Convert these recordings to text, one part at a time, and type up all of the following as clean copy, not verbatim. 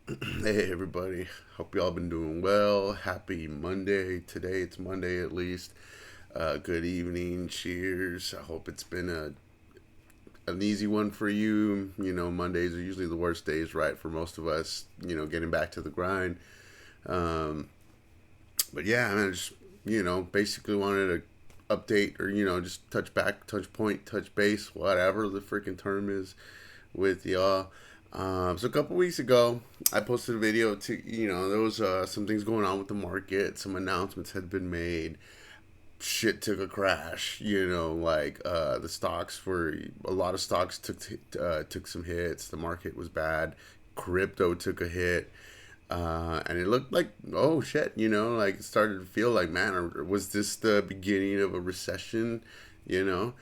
Hey everybody, hope y'all been doing well. Happy Monday. Today it's Monday at least. Good evening, cheers. I hope it's been an easy one for you. Mondays are usually the worst days, right, for most of us, getting back to the grind. Um, but yeah, I just, basically wanted to update or, just touch back, touch point, touch base, whatever the freaking term is with y'all. So a couple weeks ago, I posted a video to there was some things going on with the market. Some announcements had been made. Shit took a crash. The stocks were a lot of stocks took some hits. The market was bad. Crypto took a hit. And it looked like, oh shit, like it started to feel like, man, was this the beginning of a recession? Well,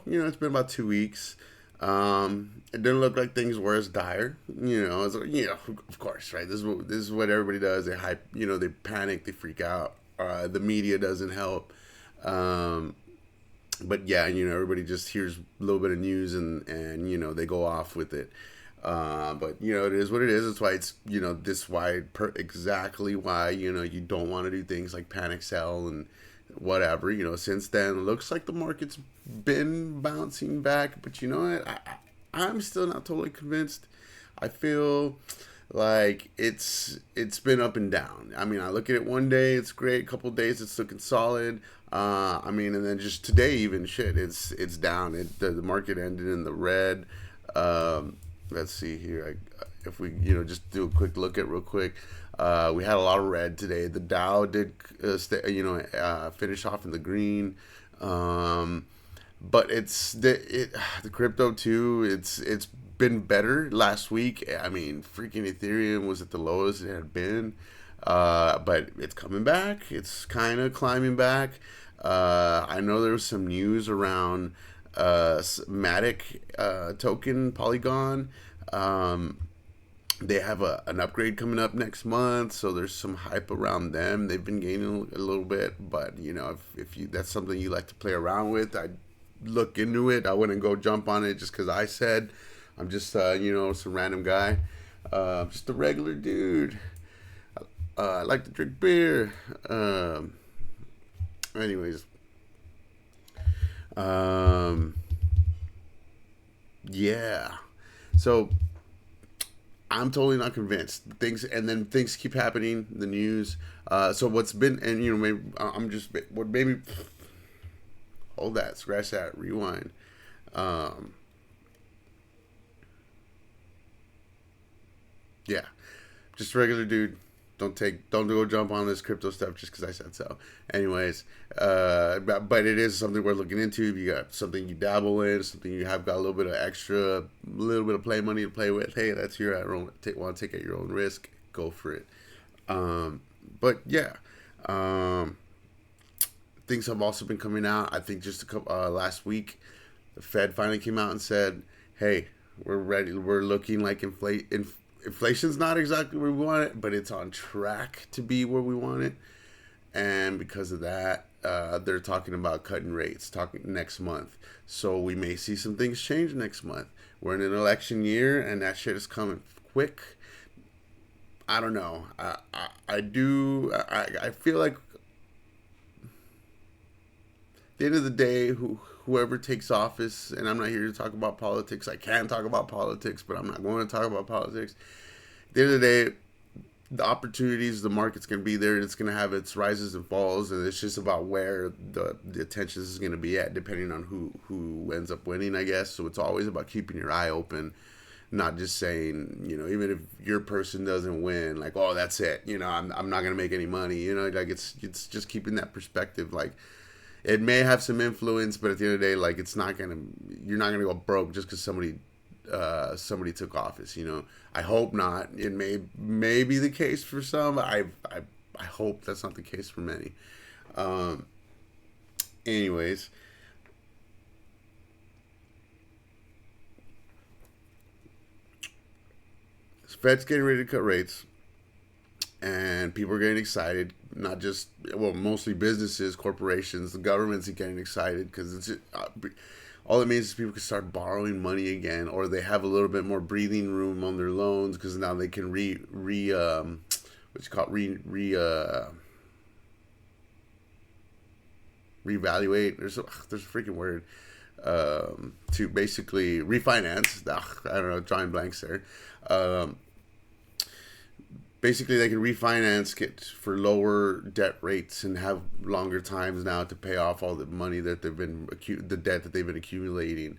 it's been about 2 weeks. It didn't look like things were as dire. Of course, right? This is what everybody does. They hype. They panic. They freak out. The media doesn't help. Um, but yeah, everybody just hears a little bit of news and they go off with it. But it is what it is. That's why it's this why exactly why you don't want to do things like panic sell and whatever. Since then, it looks like the market's been bouncing back, but you know what? I'm still not totally convinced. I feel like it's been up and down. I mean, I look at it one day, it's great. A couple days, it's looking solid. And then just today, even shit, it's down. The market ended in the red. Um, let's see here. If we just do a quick look at real quick. We had a lot of red today. The Dow did finish off in the green. Um, but the crypto too. It's been better last week. I mean, freaking Ethereum was at the lowest it had been, but it's coming back. It's kind of climbing back. I know there was some news around Matic token Polygon. Um, they have an upgrade coming up next month, so there's some hype around them. They've been gaining a little bit, but if you that's something you like to play around with, I'd look into it. I wouldn't go jump on it just because I said. I'm just some random guy, just a regular dude. I like to drink beer. Anyways, um, yeah. So I'm totally not convinced. Things keep happening. The news. So what's been and maybe I'm just what maybe hold that, scratch that, rewind. Um, yeah, just a regular dude. Don't go jump on this crypto stuff just because I said so. Anyways, but it is something worth looking into. If you got something you dabble in, something you have got a little bit of extra, a little bit of play money to play with. Hey, that's your own. Want to take at your own risk? Go for it. Um, but yeah, um, things have also been coming out. I think just a couple last week, the Fed finally came out and said, "Hey, we're ready. We're looking like inflation's not exactly where we want it, but it's on track to be where we want it." And because of that, they're talking about cutting rates, talking next month. So we may see some things change next month. We're in an election year, and that shit is coming quick. I don't know. I do. I feel like at the end of the day, whoever takes office, and I'm not here to talk about politics. I can talk about politics, but I'm not going to talk about politics. At the end of the day, the opportunities, the market's going to be there. It's going to have its rises and falls, and it's just about where the attention is going to be at, depending on who ends up winning, I guess. So it's always about keeping your eye open, not just saying, even if your person doesn't win, like, oh, that's it. I'm not going to make any money. Like it's just keeping that perspective. Like it may have some influence, but at the end of the day, like you're not gonna go broke just because somebody took office. I hope not. It may be the case for some. But I hope that's not the case for many. Um, anyways, Fed's getting ready to cut rates, and people are getting excited. Not just mostly businesses, corporations, the government's getting excited because it's all it means is people can start borrowing money again, or they have a little bit more breathing room on their loans because now they can what's it called reevaluate. There's a freaking word, to basically refinance. I don't know, drawing blanks there. Um, Basically, they can refinance, get for lower debt rates, and have longer times now to pay off all the money that the debt that they've been accumulating.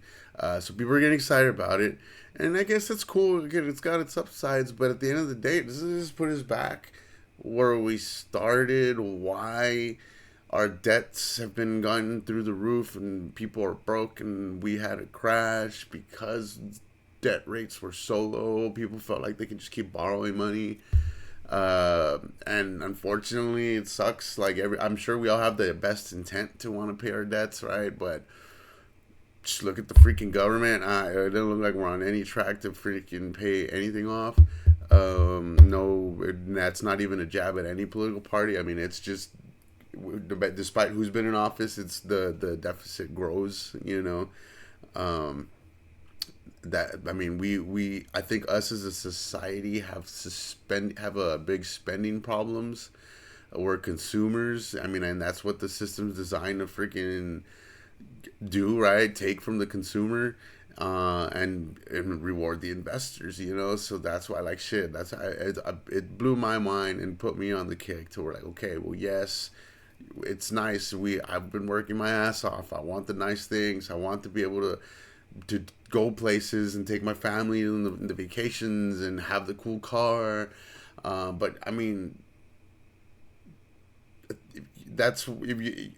So people are getting excited about it, and I guess that's cool. Again, it's got its upsides, but at the end of the day, does this put us back where we started? Why our debts have been gone through the roof, and people are broke, and we had a crash because debt rates were so low. People felt like they could just keep borrowing money. And unfortunately, it sucks. Like I'm sure we all have the best intent to want to pay our debts, right? But just look at the freaking government. It doesn't look like we're on any track to freaking pay anything off. No, that's not even a jab at any political party. I mean, it's just despite who's been in office, it's the deficit grows. That I mean, we I think us as a society have a big spending problems. We're consumers. I mean, and that's what the system's designed to freaking do, right? Take from the consumer, and reward the investors. So that's why, like, shit. It blew my mind and put me on the kick to where, like, okay, well, yes, it's nice. I've been working my ass off. I want the nice things. I want to be able to go places and take my family on the vacations and have the cool car. But I mean, that's if you.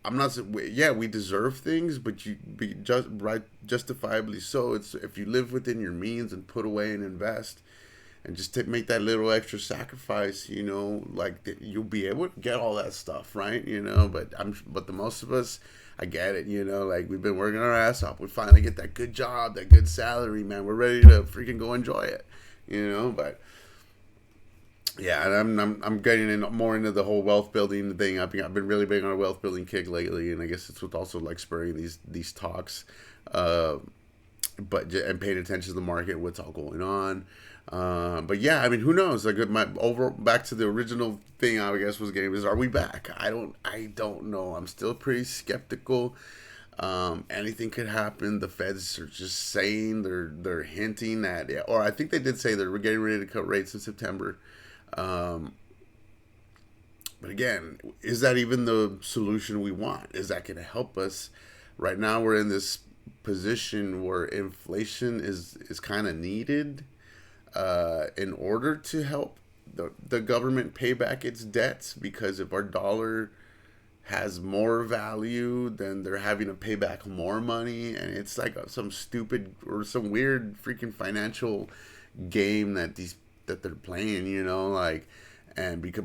I'm not. Yeah, we deserve things, but you be just right, justifiably so. It's if you live within your means and put away and invest, and just make that little extra sacrifice. Like you'll be able to get all that stuff, right? But the most of us, I get it. Like we've been working our ass off. We finally get that good job, that good salary, man. We're ready to freaking go enjoy it. But yeah, and I'm getting more into the whole wealth building thing. I've been really big on a wealth building kick lately, and I guess it's what's also like spurring these talks, and paying attention to the market, what's all going on. But yeah, I mean, who knows? Like back to the original thing, I guess was getting is, are we back? I don't know. I'm still pretty skeptical. Anything could happen. The Feds are just saying they're hinting at it, or I think they did say they're getting ready to cut rates in September. But again, is that even the solution we want? Is that going to help us? Right now, we're in this position where inflation is kind of needed in order to help the government pay back its debts, because if our dollar has more value, then they're having to pay back more money, and it's like some stupid or some weird freaking financial game that they're playing,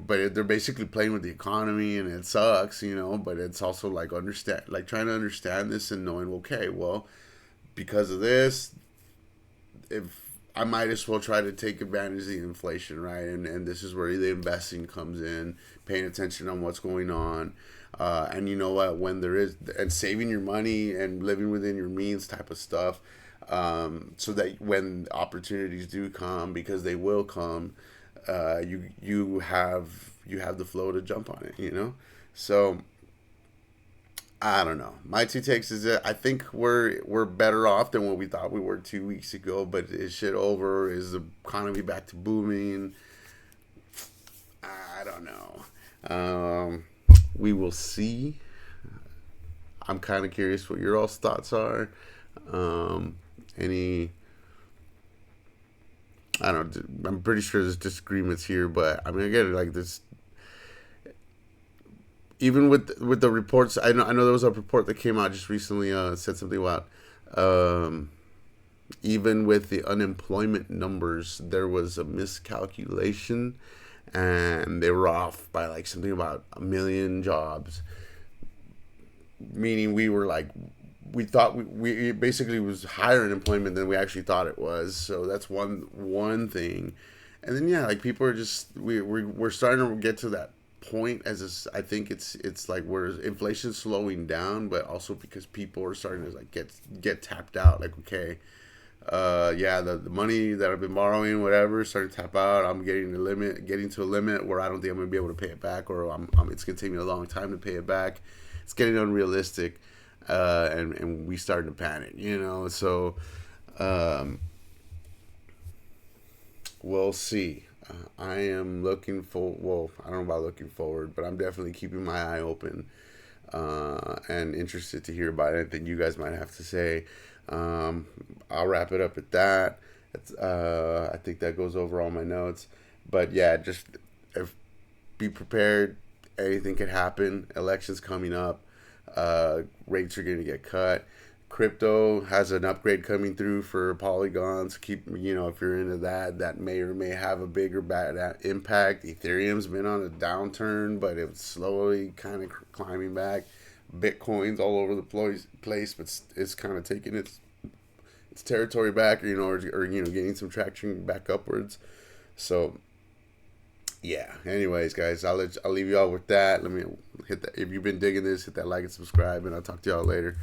but they're basically playing with the economy, and it sucks, but it's also like trying to understand this and knowing, okay, well, because of this, if I might as well try to take advantage of the inflation, right? And this is where the investing comes in, paying attention on what's going on. And you know what, when there is, and saving your money and living within your means type of stuff, so that when opportunities do come, because they will come, you have the flow to jump on it, So I don't know. My two takes is that I think we're better off than what we thought we were 2 weeks ago. But is shit over? Is the economy back to booming? I don't know. We will see. I'm kind of curious what your all's thoughts are. Any? I don't know. I'm pretty sure there's disagreements here, but I mean, again, like this. Even with the reports, I know there was a report that came out just recently. Said something about even with the unemployment numbers, there was a miscalculation, and they were off by like something about 1 million jobs. Meaning we thought we basically was higher unemployment than we actually thought it was. So that's one thing, and then yeah, like people are just we're starting to get to that point as this, I think it's like where inflation's slowing down, but also because people are starting to like get tapped out. Like, okay, yeah, the money that I've been borrowing, whatever, starting to tap out. I'm getting to a limit where I don't think I'm gonna be able to pay it back, or it's gonna take me a long time to pay it back. It's getting unrealistic, and we starting to panic, you know. So, um, we'll see. I am looking for. Well, I don't know about looking forward, but I'm definitely keeping my eye open, and interested to hear about anything you guys might have to say. I'll wrap it up at that. I think that goes over all my notes. But yeah, just if, be prepared. Anything could happen. Elections coming up. Rates are going to get cut. Crypto has an upgrade coming through for polygons. Keep, if you're into that, that may or may have a bigger bad impact. Ethereum's been on a downturn, but it's slowly kind of climbing back. Bitcoin's all over the place, but it's kind of taking its territory back, or getting some traction back upwards. So yeah. Anyways, guys, I'll leave you all with that. Let me hit that. If you've been digging this, hit that like and subscribe, and I'll talk to y'all later.